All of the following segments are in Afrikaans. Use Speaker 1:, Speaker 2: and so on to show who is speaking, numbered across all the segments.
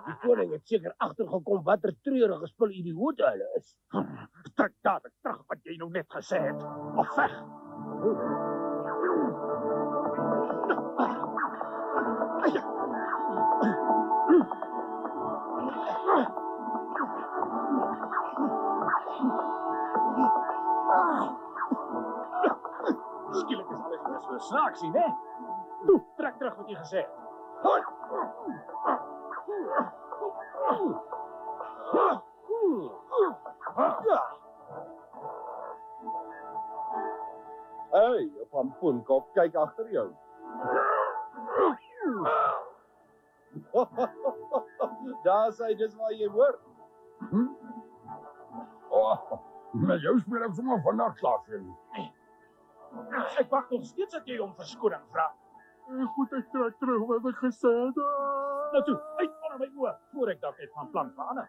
Speaker 1: Die koning het seker agtergekom watter treurige spul idiote hulle is.
Speaker 2: Trek dadelik terug wat jy nou net gesê het. Of weg. Skielik is alles weer so snaaks, hè? Toe, trek terug wat jy gesê het.
Speaker 3: Hey, op pampoenkop, kyk agter jou. Daar sê dis waar jy hoor.
Speaker 2: Met jou speel ek sommer vandag slaap vir nie. Ek wag nog steeds dat jy om verskoning vra. Goed, ek trek terug wat ek gesê het. Nou toe, uit onder my oor, voor ek dalk net van plan verander.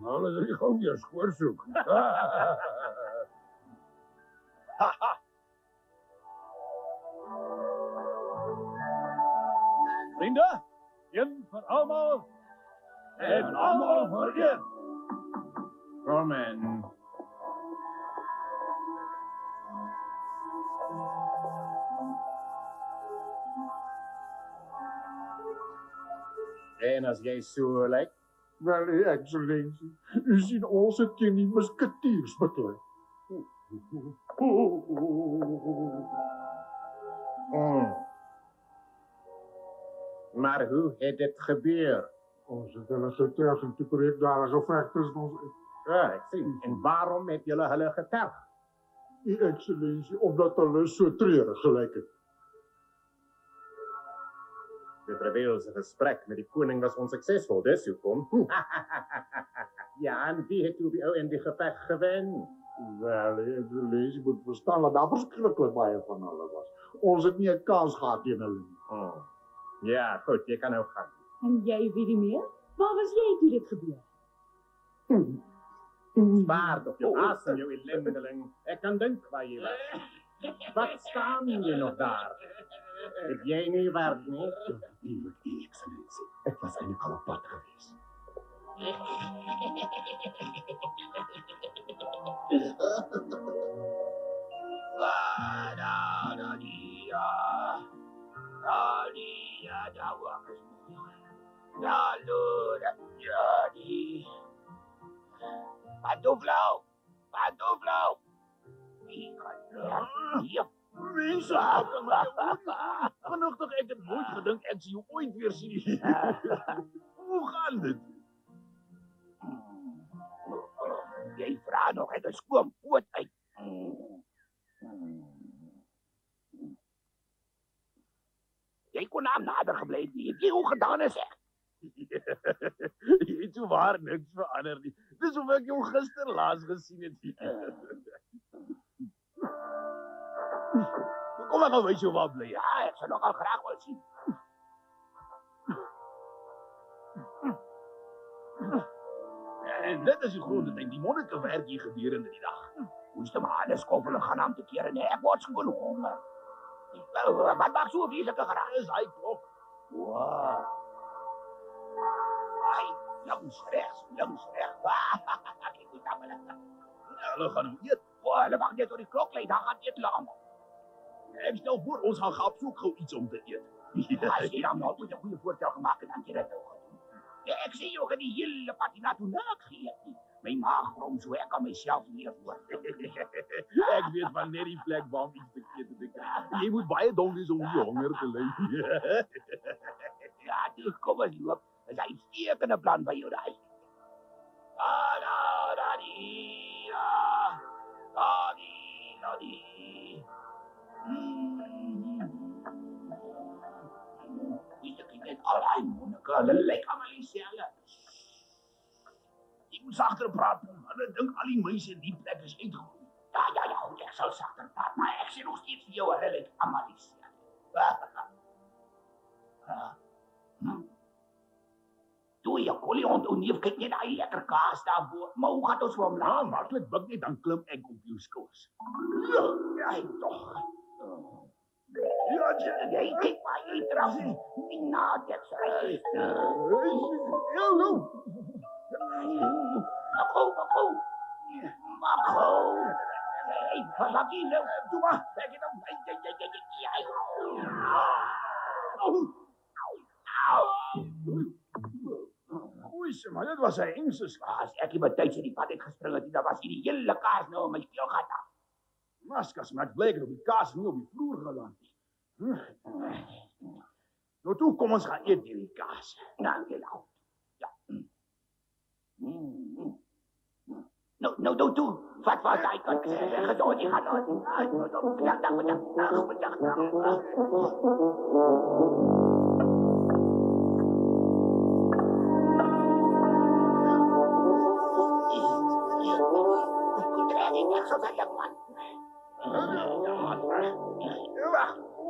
Speaker 3: Nou, dat is gewoon weer schoorzoek.
Speaker 2: Vrienden, een voor allemaal en allemaal voor één.
Speaker 3: Kom in. En als jij zo lijkt?
Speaker 2: Wel, excellentie, u ziet onze teen die musketiers bekleed.
Speaker 3: Maar hoe heeft dit gebeurd?
Speaker 2: Onze delegatie zijn te projectdalige vechters.
Speaker 3: Ja, ik zie. En waarom heb jullie hulle getergd?
Speaker 2: Uw excellentie, omdat hulle zo treurig lijken.
Speaker 3: De Trebeelse gesprek met die koning was onsuccesvol, dus u komt. Ja, en wie heeft u in die gevecht gewend?
Speaker 2: Wel, excellentie moet verstaan dat daar verschrikkelijk baie van hulle was. Ons het niet een kans gehad in hulle.
Speaker 3: Ja, goed, je kan ook gaan.
Speaker 4: En jij, Willemir? Waar was jij toen dit gebeurde?
Speaker 3: Spaar toch je asem, je ellendeling. Ik kan denken waar je was. Wat staan je nog daar? Heb jij niet werk, niet?
Speaker 2: Lieve excellentie, ik was eigenlijk al op pad geweest.
Speaker 1: Pantoflauw! Mense, vanochtend ek het nooit gedink ek sien jou ooit weer sien. Hoe gaan dit? Jy vra nog ek 'n skoon poot uit. Jy kon naam nader gebly het nie. Jy hoe gedaan is ek? Jy het so waar niks verander nie. Dis of ek jou gister laas gesien het. Kom maar gou wys jou waar bly. Ja, ek sal nogal graag wil sien. En dit is die grond dat die monnike werk hier gedurende die dag. Moes maar alles koppelen gaan aan te keren. Nee, ek word skoon honger. Wat maak so weeslike geraak? Is hy klok? Wow. Ai, links, rechts. Ek moet dan maar. Hulle gaan nou eet. Hulle mag net door die klok lê, dan gaan eet hulle almal. Ek stel voor ons gaan op soek gou iets om te eet. As jy dan nou 'n goeie voorstel gemaak het, dan jy dit nou gedoen. Ek sê jou gaan die hele patina toe niks geëet nie. My maag grom so ek kan myself nie voor. Ek weet van net die plek waar om iets te eet te kry. Jy moet baie dom wees om nie honger te ly. Ja, dis kom ons loop. Is hy stekende plan by jou daai? Ek het al hy monnike Hulle lyk almal dieselfde. Ek moet sagter praat. Hulle dink al die mense in die plek is uitgegroei. Ja, goed, ek sal sagter praat, maar ek sê nog steeds vir jou, hulle lyk almal dieselfde. Toe jy kolie onthou neef, kyk net daai lekker kaas daarbo. Maar hoe gaan ons vir hom laat?
Speaker 2: Maklik buk net, dan klim ek op jou skouers.
Speaker 1: Ja, tog. Ja, jy kyk maar jy draf nie. Dit sê. Makko. Hey, wat jy nou? Doe maar. Ek het hom.
Speaker 2: Oei, maar dit was 'n engse slag.
Speaker 1: As ek nie betyds in die pad het gespring het, dan was hierdie hele kaas nou in my keel gehad.
Speaker 2: Maskas, maar ek blyk op die kaas nie op die vloer geland nie. Nou toe, kom ons gaan eet hierdie kaas.
Speaker 1: Dankie nou. Ja. Nou toe. Vat vas daai kant. Gesond, jy gaan dan. Bedankt.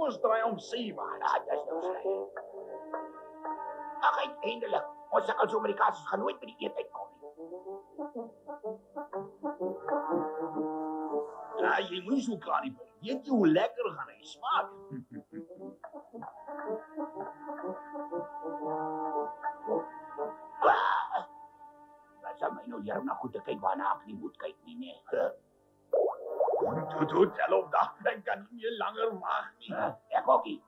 Speaker 2: Ons draai om 7.
Speaker 1: Dis nou sleg. Ag, eintlik. Ons sal so met die kaas gaan nooit by die eet uitkom nie.
Speaker 2: Ja, jy moet so klaar nie. Weet jy hoe lekker gaan hy smaak?
Speaker 1: Wat sal my nou hier na goed te kyk waarna ek nie moet kyk nie, nee.
Speaker 2: Toe, tel op dag. Ek kan nie meer langer wag nie.
Speaker 1: Ek ook nie.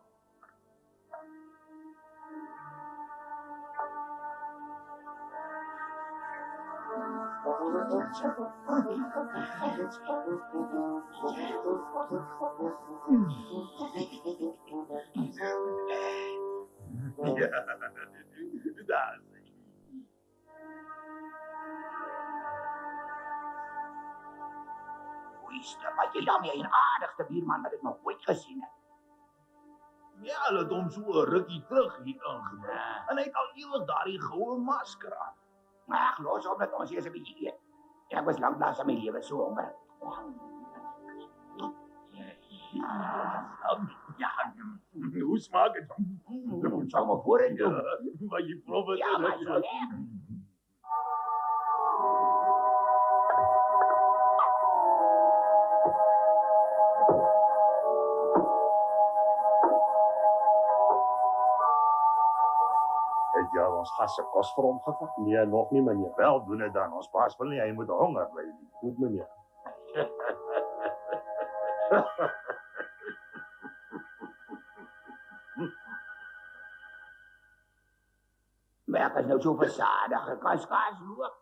Speaker 2: Ja, daar is hy.
Speaker 1: Maar jy daarmee 'n aardigste buurman wat ek nog ooit gesien het.
Speaker 2: Ja, hulle het hom so 'n rukkie terug hier ingebring. En hy het al ewig daardie goue masker aan.
Speaker 1: Maar ek los op dat ons eers 'n bietjie eet. Ek was lanklaas in my lewe so honger.
Speaker 2: Ja, hoe smaak het?
Speaker 1: Sal maar voorheen doen.
Speaker 2: Maar jy probeer het.
Speaker 1: Ja, maar so lekker.
Speaker 3: Het jy ons gas se kos vir hom gevat? Nee, nog nie, meneer.
Speaker 2: Wel, doen dit dan. Ons baas wil nie hy moet honger bly nie.
Speaker 3: Goed, meneer.
Speaker 1: Maar ek is nou so versadig. Ek kan skaars loop.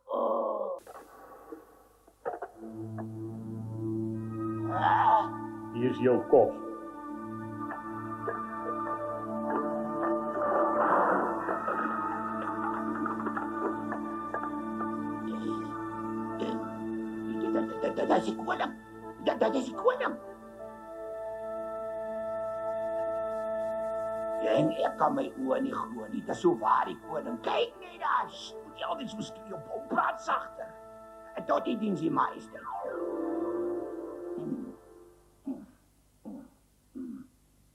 Speaker 3: Hier is jou kos.
Speaker 1: Dat is die koning. Dat is die koning. En ek kan my oë nie glo nie. Dit is so waar die koning. Kyk net daar. Moet jy altyd so skree op hom praat sagter. En tot die diens die majesteit.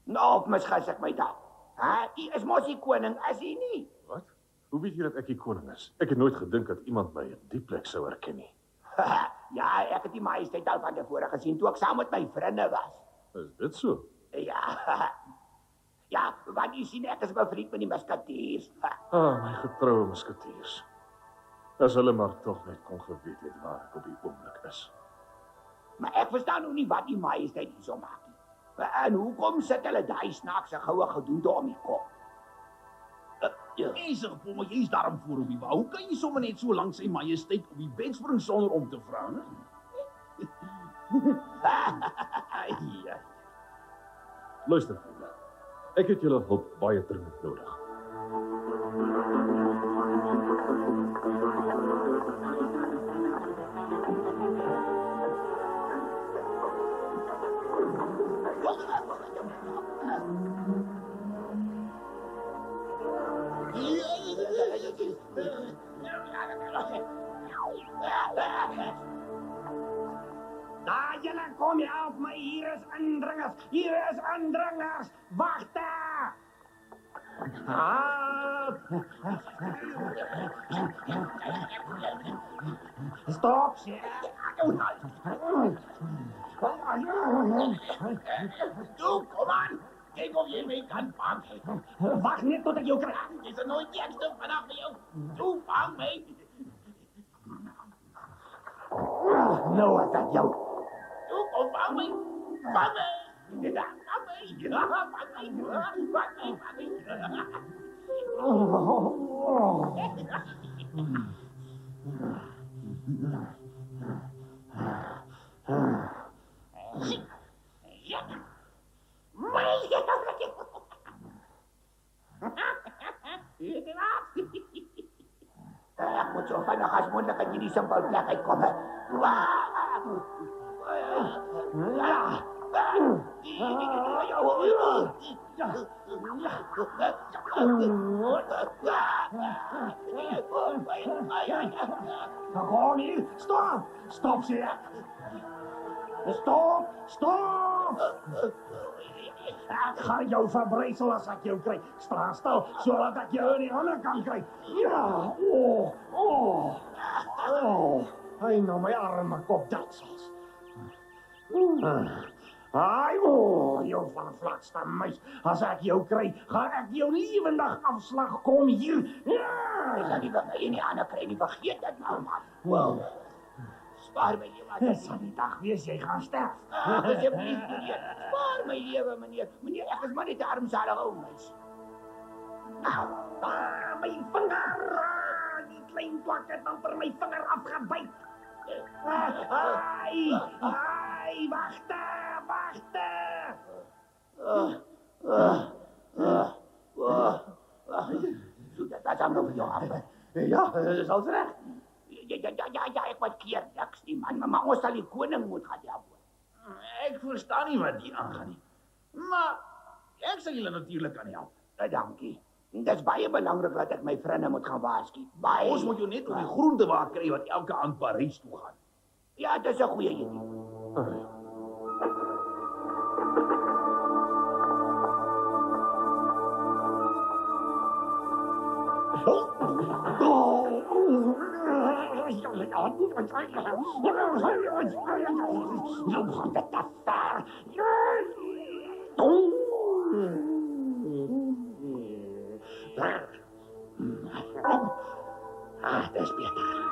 Speaker 1: Nou, misgas ek my daar. Hy is mos die koning, is hy nie?
Speaker 5: Wat? Hoe weet jy dat ek die koning is? Ek het nooit gedink dat iemand my in die plek sou herken nie.
Speaker 1: Ja, ek het die majesteit al van tevore gesien toe ek saam met my vriende was.
Speaker 5: Is dit so?
Speaker 1: Ja. Ja, want jy sien ek is bevriend met die musketiers.
Speaker 5: My getroue musketiers. As hulle maar tog net kon geweet het waar ek op die oomblik is.
Speaker 1: Maar ek verstaan nog nie wat die majesteit hierso maak nie. En hoekom sit hulle daai snaakse goue gedoente om die kop?
Speaker 2: Jy's gekom, maar jy's daarom voor op die wa. Hoe kan jy sommer net so lank sy majesteit op die bed spring sonder om te vra, né?
Speaker 1: Ja.
Speaker 5: Luister, vriende. Ek het julle hulp baie dringend nodig.
Speaker 1: Daar jullie, kom je op me, hier is indringers, hier is indringers, wacht daar! Stop, zeg! Toe, kom aan! Kijk of je mee kan vangen. Wacht niet tot ik jou krijg. Het is er nooit niks vanaf jou. Toe, vang mee. Nou is dat jou. Toe, kom, vang mee. Vang mee. Ja, vang mee. Ja, vang mee. Vang mee, vang mee. Ik moet zo vinnig als mogelijk aan jullie symboolplek komen. Gewoon hier. Stop! Stop, zeg! Stop! Stop! Ik ga jou verbrijzelen als ik jou krijg. Sta stil, zodat ik jou in die handen kan krijgen. Ja! Oh! Oh! Oh! Hij nou mijn arme kop deksels. Ai, oh, jou van vlakste muis. Als ik jou krijg, ga ik jou levendig afslag. Kom hier. Ja! Ik zal die van mij in die handen krijgen. Vergeet dat nou, man. Wow. Spaar my lewe. Het sal die dag wees jy gaan sterf. Asseblief, meneer. Spaar my lewe, meneer. Meneer, ek is maar net 'n armsalige ou mens. My vinger. Die klein kwak het dan vir my vinger afgebyt. Ai, ai, wagte, wagte. So, dat is nog vir jou af. Ja, is alles reg. Ja, ek wat keer niks nie, man, maar ons sal die koning moet gaan help.
Speaker 2: Ek verstaan nie wat hier aangaan nie. Maar ek sal julle natuurlik kan help.
Speaker 1: Dankie. Dit is baie belangrik dat ek my vriende moet gaan waarsku. Baie.
Speaker 2: Ons moet jou net op die groente waar kry wat elke aand Parys toe gaan.
Speaker 1: Ja, dit is 'n goeie idee. Ah, dat is beter.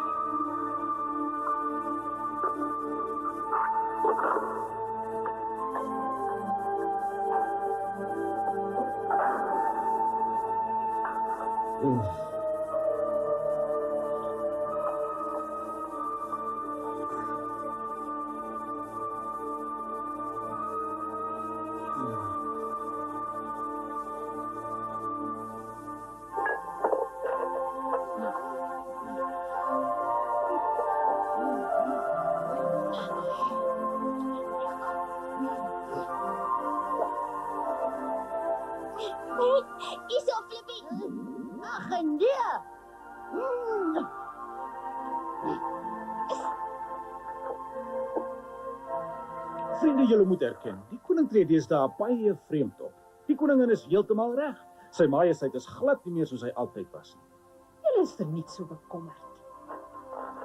Speaker 6: Is op Flippy. Ach, nee.
Speaker 2: Vriende, julle moet erken, die koning tree deesdae baie vreemd op. Die koningin is heeltemal reg. Sy majesteit is glad nie meer soos hy altyd was nie.
Speaker 4: Julle is verniet so bekommerd.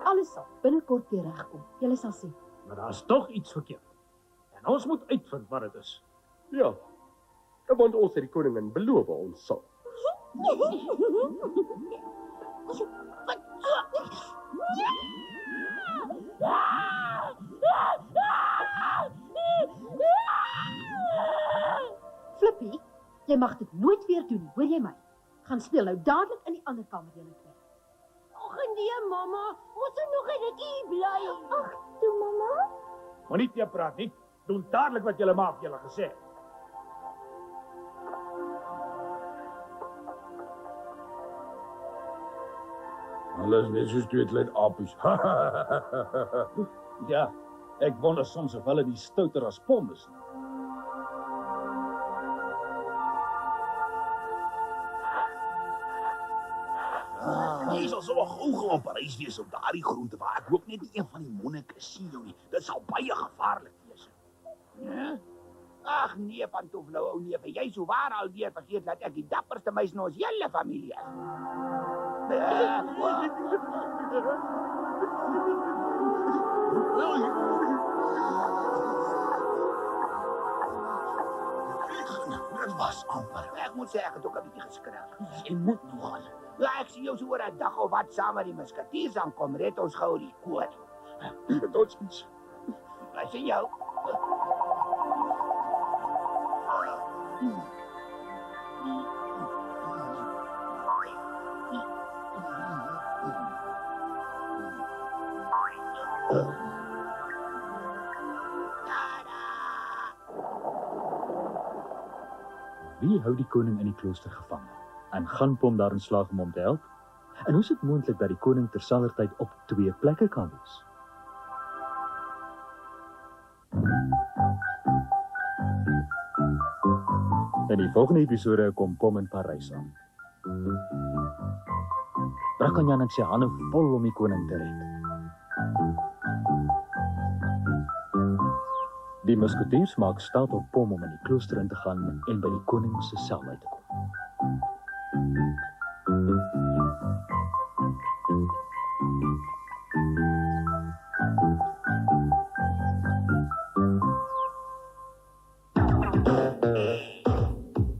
Speaker 4: Alles sal binnekort weer regkom. Julle sal sien.
Speaker 2: Maar daar's tog iets verkeerd. En ons moet uitvind wat dit is.
Speaker 7: Ja, want ons het die koningin beloof ons sal.
Speaker 4: Flippy, jy mag dit nooit weer doen, hoor jy my? Gaan speel nou dadelik in die ander kamer julle twee.
Speaker 6: Ach, nee, mama. Ons moet nog 'n rukkie bly. Ag, toe, mama.
Speaker 2: Moenie te praat nie. Doen dadelik wat julle maak julle gesê het.
Speaker 1: Alles net soos twee klein apies.
Speaker 2: Ja, ek wonder soms of hulle nie stouter as pom is nie.
Speaker 1: Ah, Jy sal so gou op reis wees op daardie groente waar ek hoop net nie een van die monnike sien jou nie. Dit sal baie gevaarlik wees. Ja? Ag nee, Pantof nou ou neef, jy sou waar alweer vergeet dat ek die dapperste meisie in ons hele familie is. Dit was amper. Ek moet sê ek het ook 'n bietjie geskrik. Jy moet nog gaan. Ja, ek sien jou so oor 'n dag of wat saam met die musketiers aankom, red ons gou die koning.
Speaker 5: Tot ziens.
Speaker 1: Ek sien jou.
Speaker 8: Wie hou die koning in die klooster gevang? En gaan Pom daarin slaag om hom te help? En hoe is dit moontlik dat die koning terselfdertyd op 2 plekke kan wees? In die volgende episode kom Pom in Parys aan. Brakkanjan het sy hande vol om die koning te red. Die musketiers maak staat op Pom om in die klooster in te gaan en by die koning se sel uit te kom.